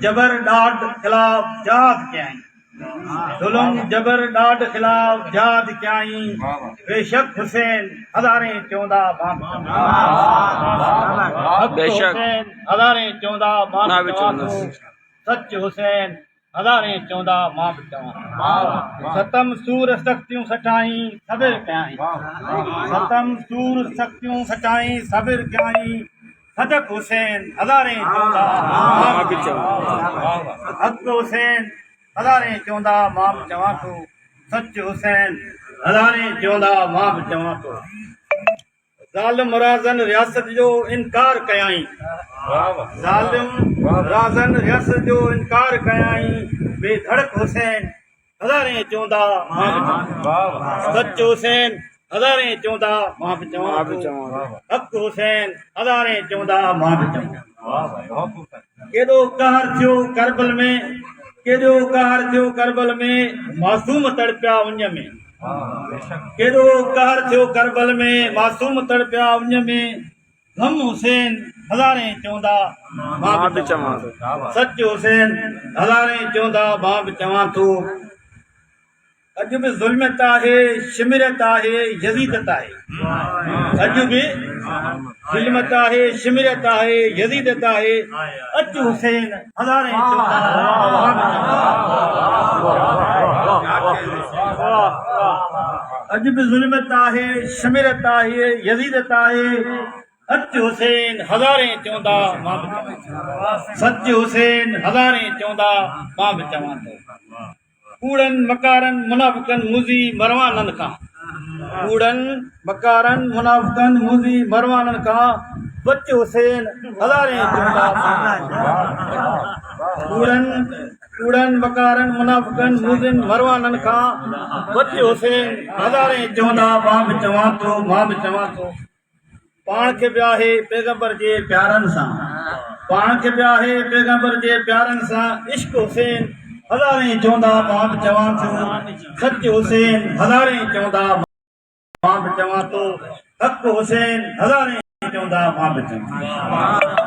जबर डाड खिलाफ जहाद कयाई जुल्म जबर डाड खिलाफ जहाद कयाई बेशक हुसैन हज़ारे चौंदा बेशक हुसैन हज़ारे चौंदा मां सच हुसैन हज़ारे चौंदा मां सतम सूर सख्तियूं सटाई सबिर कयाई सतम सूर सख्तियूं सटाई सबिर कयाई सदक हुसैन हज़ारे चौंदा हक हुसैन हज़ारे चौंदा मां चवां थो सच हुसैन हज़ारे चौंदा मां चवां थो ज़ालिम राज़न रियासत जो इनकार कयाई ज़ालिम राज़न रियासत जो इनकार कयाई बेधड़क हुसैन हज़ारे चौंदा सच हुसैन हज़ारे चौंदा मां चवां थो हक हुसैन हज़ारे चौंदा मां चवां केॾो कहर थियो करबल में केॾो कहर थियो करबल में मासूम तड़पिया उञ में केॾो कहर थियो करबल में मासूम तड़पिया उञ में गम हुसैन हज़ारे चौंदा मां बि चवां थो सच हुसैन हज़ारे चौंदा मां बि चवां थो अॼु बि ज़ुल्मत आहे शिमिरत आहे यज़ीदत आहे अॼु बि ज़ुल्मत आहे शिमिरत आहे यज़ीदत आहे अच हुसैन हज़ारे अॼु बि ज़ुल्मत आहे शिमिरत आहे यज़ीदत आहे अच हुसैन हज़ारे चौंदा मां बि चवां सच हुसैन हज़ारे चौंदा मां बि चवां थो कूड़न मकारन मुनाफ़िकन मुज़ी मरवानन खां कूड़न मकारन मुनाफ़िकन मुज़ी मरवानन खां बच हुसैन हज़ारे चौंदा कूड़न मकारन मुनाफ़िकन मुज़िन मरवानन खां बच हुसैन हज़ारे चौंदा मां बि चवां थो पाण खे ब्याहे पैगंबर जे प्यारनि सां पाण खे ब्याहे पैगंबर जे प्यारनि सां इश्क हुसैन हज़ारे चौंदा मां बि चवां थो सच हुसैन हज़ारे चौंदा मां बि चवां थो हक हुसैन हज़ारे चौंदा मां बि चवां